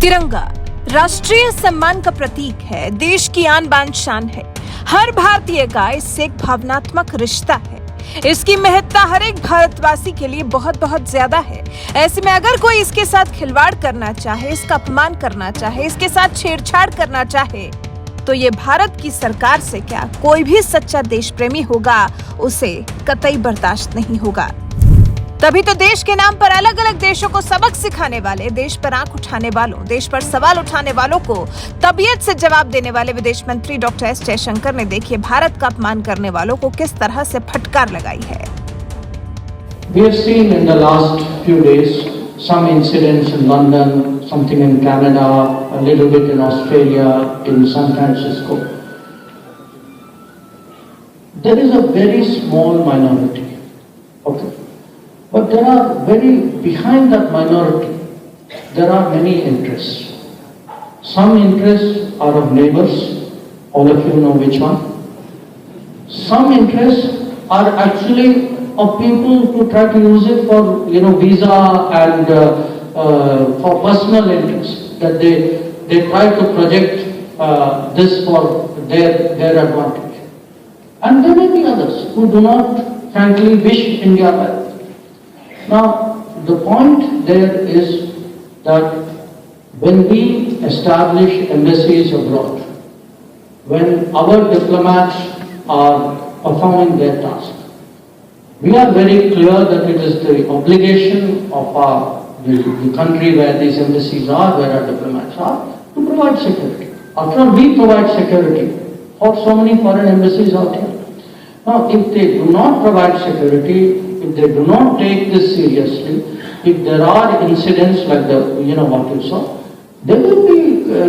तिरंगा राष्ट्रीय सम्मान का प्रतीक है, देश की आन बान शान है। हर भारतीय का इससे एक भावनात्मक रिश्ता है। इसकी महत्ता हर एक भारतवासी के लिए बहुत बहुत ज्यादा है। ऐसे में अगर कोई इसके साथ खिलवाड़ करना चाहे, इसका अपमान करना चाहे, इसके साथ छेड़छाड़ करना चाहे, तो ये भारत की सरकार से क्या, कोई भी सच्चा देश प्रेमी होगा उसे कतई बर्दाश्त नहीं होगा। तभी तो देश के नाम पर अलग अलग देशों को सबक सिखाने वाले, देश पर आंख उठाने वालों, देश पर सवाल उठाने वालों को तबीयत से जवाब देने वाले विदेश मंत्री डॉक्टर एस जयशंकर ने देखिए भारत का अपमान करने वालों को किस तरह से फटकार लगाई है। We have seen in the last few days some incidents in London, something in Canada, a little bit in Australia, in San Francisco. There is a very small minority, okay? But there are behind that minority, there are many interests. Some interests are of neighbors, all of you know which one. Some interests are actually of people who try to use it for, visa and for personal interests, that they try to project this for their advantage. And there may be others who do not frankly wish India well. Now, the point there is that when we establish embassies abroad, when our diplomats are performing their task, we are very clear that it is the obligation of the country where these embassies are, where our diplomats are, to provide security. After all, we provide security for so many foreign embassies out here. Now, if they do not provide security, if they do not take this seriously, if there are incidents like what you saw, there will be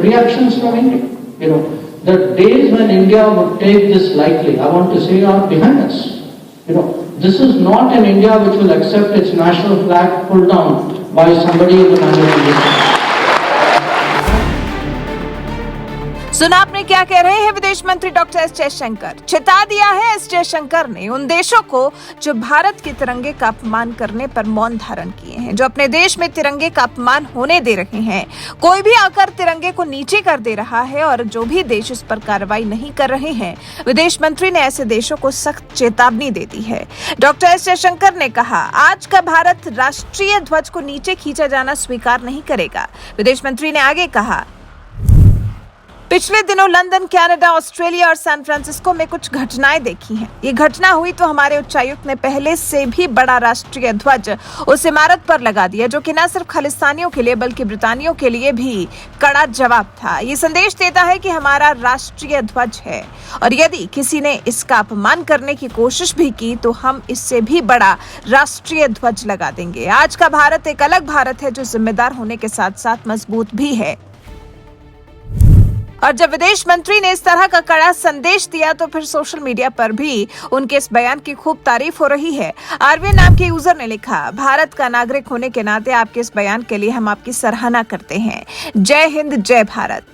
reactions from India. The days when India would take this lightly, I want to say, are behind us. This is not an India which will accept its national flag pulled down by somebody in the manner. सुना आपने क्या कह रहे हैं विदेश मंत्री doctor S Jaishankar. चिता दिया है एस जयशंकर ने उन देशों को जो भारत के तिरंगे का अपमान करने पर मौन धारण किए हैं, जो अपने देश में तिरंगे का अपमान होने दे रहे हैं। कोई भी आकर तिरंगे को नीचे कर दे रहा है और जो भी देश इस पर कार्रवाई नहीं कर रहे हैं, विदेश मंत्री ने ऐसे देशों को सख्त चेतावनी दे दी है। डॉक्टर एस जयशंकर ने कहा, आज का भारत राष्ट्रीय ध्वज को नीचे खींचा जाना स्वीकार नहीं करेगा। विदेश मंत्री ने आगे कहा, पिछले दिनों लंदन, कनाडा, ऑस्ट्रेलिया और सैन फ्रांसिस्को में कुछ घटनाएं देखी हैं। ये घटना हुई तो हमारे उच्चायुक्त ने पहले से भी बड़ा राष्ट्रीय ध्वज उस इमारत पर लगा दिया, जो कि न सिर्फ खालिस्तानियों के लिए बल्कि ब्रितानियों के लिए भी कड़ा जवाब था। ये संदेश देता है कि हमारा राष्ट्रीय ध्वज है और यदि किसी ने इसका अपमान करने की कोशिश भी की तो हम इससे भी बड़ा राष्ट्रीय ध्वज लगा देंगे। आज का भारत एक अलग भारत है जो जिम्मेदार होने के साथ साथ मजबूत भी है। और जब विदेश मंत्री ने इस तरह का कड़ा संदेश दिया तो फिर सोशल मीडिया पर भी उनके इस बयान की खूब तारीफ हो रही है। आरवी नाम के यूजर ने लिखा, भारत का नागरिक होने के नाते आपके इस बयान के लिए हम आपकी सराहना करते हैं। जय हिंद, जय भारत।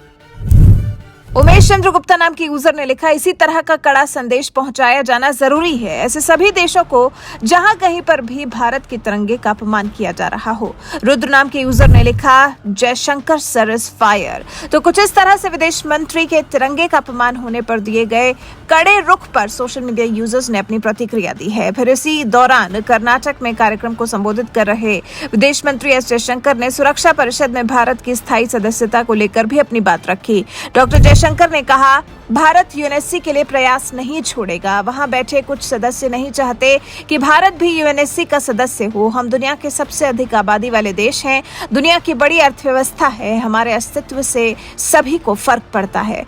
उमेश चंद्र गुप्ता नाम के यूजर ने लिखा, इसी तरह का कड़ा संदेश पहुंचाया जाना जरूरी है ऐसे सभी देशों को जहां कहीं पर भी भारत के तिरंगे का अपमान किया जा रहा हो। रुद्र नाम के यूजर ने लिखा, जयशंकर सर इज फायर। तो कुछ इस तरह से विदेश मंत्री के तिरंगे का अपमान होने पर दिए गए कड़े रुख पर सोशल मीडिया यूजर्स ने अपनी प्रतिक्रिया दी है। फिर इसी दौरान कर्नाटक में कार्यक्रम को संबोधित कर रहे विदेश मंत्री एस जयशंकर ने सुरक्षा परिषद में भारत की स्थायी सदस्यता को लेकर भी अपनी बात रखी। डॉक्टर जयशंकर ने कहा, भारत यूएनएससी के लिए प्रयास नहीं छोड़ेगा। वहां बैठे कुछ सदस्य नहीं चाहते कि भारत भी यूएनएससी का सदस्य हो। हम दुनिया के सबसे अधिक आबादी वाले देश हैं, दुनिया की बड़ी अर्थव्यवस्था है, हमारे अस्तित्व से सभी को फर्क पड़ता है।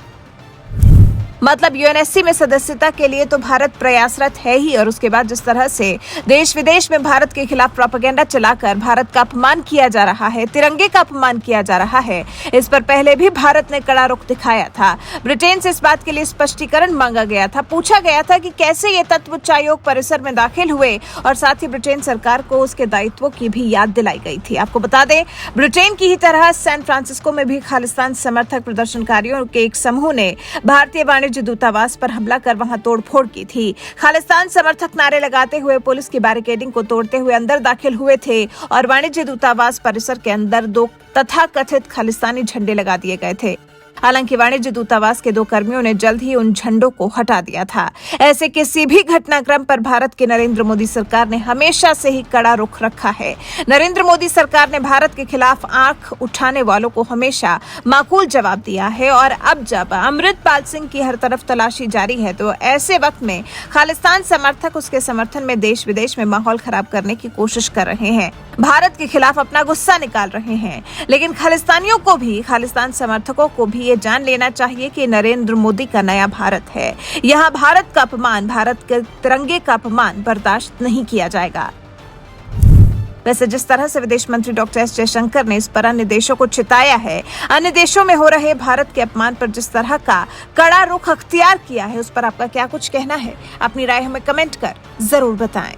मतलब यूएनएससी में सदस्यता के लिए तो भारत प्रयासरत है ही, और उसके बाद जिस तरह से देश विदेश में भारत के खिलाफ प्रोपेगेंडा चलाकर भारत का अपमान किया जा रहा है, तिरंगे का अपमान किया जा रहा है, इस पर पहले भी भारत ने कड़ा रुख दिखाया था। ब्रिटेन से इस बात के लिए स्पष्टीकरण मांगा गया था, पूछा गया था कि कैसे ये तत्व उच्चायोग परिसर में दाखिल हुए, और साथ ही ब्रिटेन सरकार को उसके दायित्वों की भी याद दिलाई गई थी। आपको बता दें, ब्रिटेन की ही तरह सैन फ्रांसिस्को में भी खालिस्तान समर्थक प्रदर्शनकारियों के एक समूह ने भारतीय वाणिज्य वाणिज्य दूतावास पर हमला कर वहां तोड़फोड़ की थी। खालिस्तान समर्थक नारे लगाते हुए पुलिस की बैरिकेडिंग को तोड़ते हुए अंदर दाखिल हुए थे और वाणिज्य दूतावास परिसर के अंदर 2 तथाकथित खालिस्तानी झंडे लगा दिए गए थे। हालांकि वाणिज्य दूतावास के 2 कर्मियों ने जल्द ही उन झंडों को हटा दिया था। ऐसे किसी भी घटनाक्रम पर भारत की नरेंद्र मोदी सरकार ने हमेशा से ही कड़ा रुख रखा है। नरेंद्र मोदी सरकार ने भारत के खिलाफ आंख उठाने वालों को हमेशा माकूल जवाब दिया है और अब जब अमृतपाल सिंह की हर तरफ तलाशी जारी है तो ऐसे वक्त में खालिस्तान समर्थक उसके समर्थन में देश विदेश में माहौल खराब करने की कोशिश कर रहे हैं, भारत के खिलाफ अपना गुस्सा निकाल रहे हैं। लेकिन खालिस्तानियों को भी, खालिस्तान समर्थकों को भी ये जान लेना चाहिए कि नरेंद्र मोदी का नया भारत है। यहाँ भारत का अपमान, भारत के तिरंगे का अपमान बर्दाश्त नहीं किया जाएगा। वैसे जिस तरह से विदेश मंत्री डॉक्टर एस जयशंकर ने इस पर अन्य देशों को चिताया है, अन्य देशों में हो रहे भारत के अपमान पर जिस तरह का कड़ा रुख अख्तियार किया है, उस पर आपका क्या कुछ कहना है? अपनी राय हमें कमेंट कर जरूर बताएं।